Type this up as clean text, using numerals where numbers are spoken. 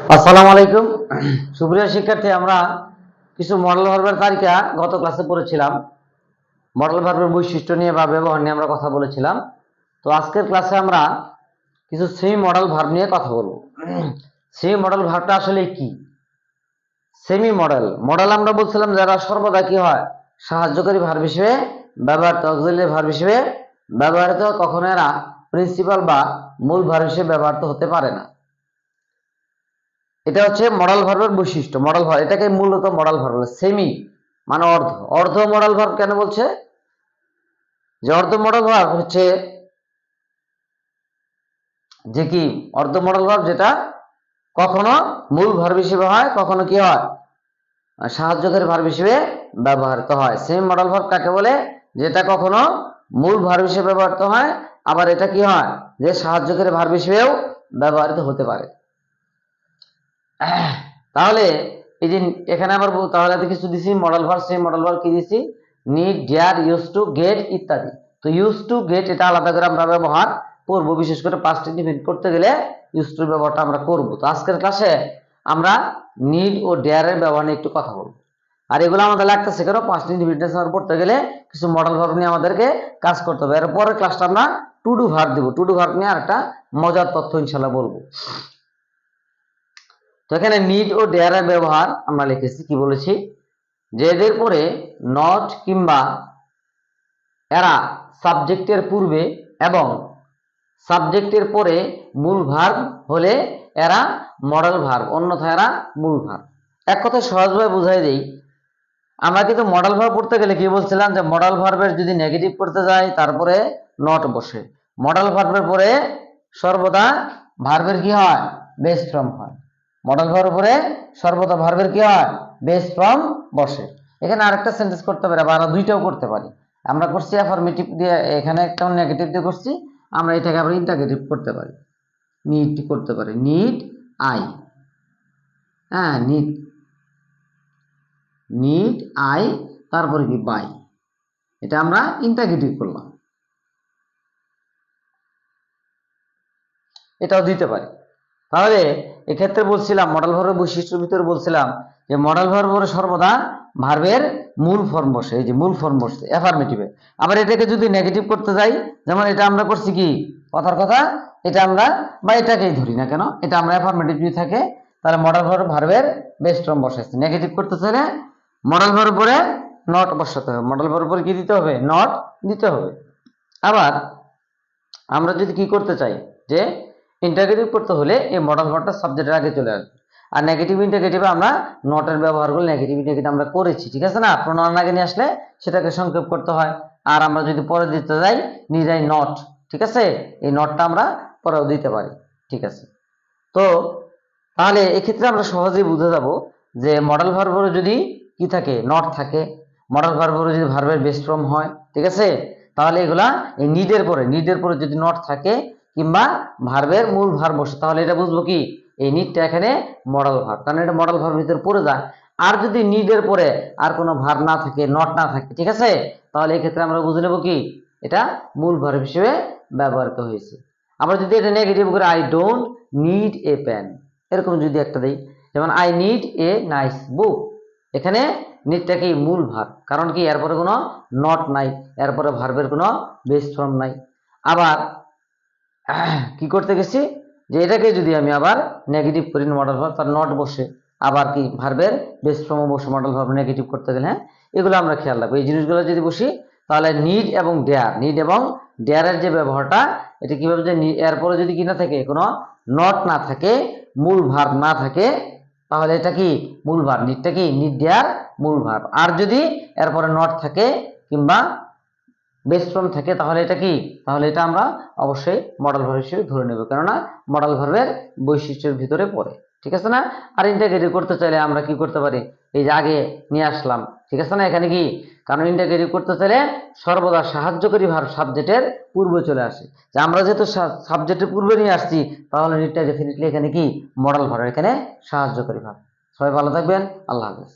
আসসালামু আলাইকুম সুপ্রিয় শিক্ষার্থী, আমরা কিছু মডেল ভার্বের তালিকা গত ক্লাসে পড়েছিলাম। মডেল ভার্বের বৈশিষ্ট্য নিয়ে বা ব্যবহার নিয়ে আমরা কথা বলেছিলাম। তো আজকের ক্লাসে আমরা কিছু সেমি মডেল ভার্ব নিয়ে কথা বলবো। সেমি মডেল ভার্বটা আসলে কি? সেমি মডেল মডেল আমরা বলছিলাম যারা সর্বদা কি হয়, সাহায্যকারী ভার্ব হিসেবে ব্যবহৃত, অক্সিলারি ভার্ব হিসেবে ব্যবহৃত, কখনো এরা প্রিন্সিপাল বা মূল ভার্ব হিসেবে ব্যবহৃত হতে পারে না। এটা হচ্ছে মডেল ভার্বের বৈশিষ্ট্য। মডেল ভার্ব এটাকে মূলত মডেল ভার্ব বলে। সেমি মানে অর্ধ। অর্ধ মডেল ভার্ব কেন বলছে? যে অর্ধ মডেল ভার্ব হচ্ছে যে কি অর্ধ মডেল ভার্ব যেটা কখনো মূল ভার্ব হিসেবে হয়, কখনো কি হয়, সাহায্যকারী ভার্ব হিসেবে ব্যবহৃত হয়। সেমি মডেল ভার্ব কাকে বলে? যেটা কখনো মূল ভার্ব হিসেবে ব্যবহৃত হয়, আবার এটা কি হয়, যে সাহায্যকারী ভার্ব হিসেবেও ব্যবহৃত হতে পারে। তাহলে এই যে এখানে আবার তাহলে কিছু দিছি মডেল ভার্ব। সেই মডেল ভার্ব কি দিছি? Need, dare, use to, get ইত্যাদি। তো ইউজ টু, গেট এটা আলাদা করে আমরা ব্যবহার করব, বিশেষ করে পাস্ট ইনডিফিনিট করতে গেলে ইউজ টু ব্যবহারটা আমরা করব। তো আজকের ক্লাসে আমরা নিড ও ডিয়ারের ব্যবহার নিয়ে একটু কথা বলবো। আর এগুলো আমাদের লাগতেছে কেন? পাস্ট ইনডিফিনিট পড়তে গেলে কিছু মডেল ভার্ব নিয়ে আমাদেরকে কাজ করতে হবে। এরপরের ক্লাসটা আমরা টু ডু ভার্ব দিব। টু ডু ভার্ব নিয়ে আরেকটা মজার তথ্য ইনশাআল্লাহ বলবো। তো এখানে নিড ও ডেয়ারের ব্যবহার আমরা লিখেছি, কি বলেছি, যে এদের পরে নট কিংবা এরা সাবজেক্টের পূর্বে এবং সাবজেক্টের পরে মূল ভার্ব হলে এরা মডেল ভার্ব, অন্যথায় এরা মূল ভার্ব। এক কথায় সহজভাবে বুঝাই দেই, আমরা কিন্তু মডেল ভার্ব পড়তে গেলে কি বলছিলাম, যে মডেল ভার্বের যদি নেগেটিভ করতে যাই তারপরে নট বসে, মডেল ভার্বের পরে সর্বদা ভার্বের কি হয়, বেস ফর্ম হয়। মডেল ভার্বের পরে সর্বদা ভার্বের কি হয়, বেস ফর্ম বসে। এখানে আরেকটা সেন্টেন্স করতে পারি, আবার দুইটাও করতে পারি। আমরা করছি অ্যাফার্মেটিভ দিয়ে, এখানে একটা নেগেটিভ দিয়ে করছি, আমরা এটাকে আবার ইন্টারগেটিভ করতে পারি। নিড করতে পারি, নিড আই, হ্যাঁ নিড, নিড আই, তারপরে কি বাই, এটা আমরা ইন্টারগেটিভ করলাম, এটাও দিতে পারি। তাহলে এক্ষেত্রে বলছিলাম মডেল ভার্বের বৈশিষ্ট্যের ভিতরে বলছিলাম যে মডেল ভার্বের সর্বদা ভার্বের মূল ফর্ম বসে, এই যে মূল ফর্ম বসে অ্যাফার্মেটিভে। আবার এটাকে যদি নেগেটিভ করতে যাই, যেমন এটা আমরা করছি কি, কথার কথা, এটা আমরা বা এটাকেই ধরি না কেন, এটা আমরা অ্যাফার্মেটিভ যদি থাকে তাহলে মডেল ভার্বের বেস ফর্ম বসাইছে। নেগেটিভ করতে চাইলে মডেল ভার্ব পরে নট বসাতে হবে, মডেল ভার্ব পরে কি দিতে হবে, নট দিতে হবে। আবার আমরা যদি কি করতে চাই, যে ইন্টারগেটিভ করতে হলে এই মডেল ভার্বটা সাবজেক্টের আগে চলে আসবে। আর নেগেটিভ ইন্টারগেটিভে আমরা নটের ব্যবহার করলে নেগেটিভ ইন্টারগেটিভ আমরা করেছি, ঠিক আছে না? প্রণয়ন আগে নিয়ে আসলে সেটাকে সংক্ষেপ করতে হয়। আর আমরা যদি পরে দিতে যাই, নিয়ে যাই নট, ঠিক আছে, এই নটটা আমরা পরেও দিতে পারি, ঠিক আছে। তো তাহলে এক্ষেত্রে আমরা সহজেই বুঝে যাব যে মডেল ভার্বের যদি কি থাকে, নট থাকে, মডেল ভার্বের যদি ভার্বের বেস ফর্ম হয়, ঠিক আছে, তাহলে এগুলা এই নিডের পরে যদি নট থাকে কিংবা ভার্বের মূল ভার্ব বসে, তাহলে এটা বুঝবো কি, এই নিডটা এখানে মডেল ভার্ব, কারণ এটা মডেল ভার্বের ভিতরে পড়ে যায়। আর যদি নিডের পরে আর কোনো ভার্ব না থাকে, নট না থাকে, ঠিক আছে, তাহলে এই ক্ষেত্রে আমরা বুঝে নেব কি, এটা মূল ভার্ব হিসেবে ব্যবহৃত হয়েছে। আমরা যদি এটা নেগেটিভ করে, I don't need a pen, এরকম যদি একটা দেই, যেমন I need a nice book, এখানে নিডটা কি মূল ভার্ব, কারণ কি এরপরে কোনো নট নাই, এরপরে ভার্বের কোনো বেস ফর্ম নাই। আবার কি করতে গেছি, যে এটাকে যদি আমি আবার নেগেটিভ করি মডেল ভার্ব, তার নট বসে, আবার কি ভার্বের বেস ফর্ম বসে মডেল ভার্ব নেগেটিভ করতে গেলে, হ্যাঁ এগুলো আমরা খেয়াল রাখবো। এই জিনিসগুলো যদি বসি, তাহলে নিড এবং ডেয়ার, নিড এবং ডেয়ারের যে ব্যবহারটা, এটা কিভাবে, যে এরপরে যদি কি না থাকে, কোনো নট না থাকে, মূল ভার্ব না থাকে, তাহলে এটা কি মূল ভার্ব, নিডটা কি নিড ডেয়ার মূল ভার্ব। আর যদি এরপরে নট থাকে কিংবা বেস ফর্ম থাকে, তাহলে এটা কি, তাহলে এটা আমরা অবশ্যই মডেল ভার্ব হিসেবে ধরে নেব, কেননা মডেল ভার্বের বৈশিষ্ট্যের ভিতরে পড়ে, ঠিক আছে না? আর ইন্টারগেটিভ করতে চাইলে আমরা কি করতে পারি, এই যে আগে নিয়ে আসলাম, ঠিক আছে না? এখানে কি, কারণ ইন্টারগেটিভ করতে চাইলে সর্বদা সাহায্যকারী ভার্ব সাবজেক্টের পূর্বে চলে আসে, যে আমরা যেহেতু সাবজেক্টের পূর্বে নিয়ে আসছি, তাহলে নিডটা ডেফিনেটলি এখানে কি মডেল ভার্ব, এখানে সাহায্যকারী ভার্ব। সবাই ভালো থাকবেন, আল্লাহ হাফেজ।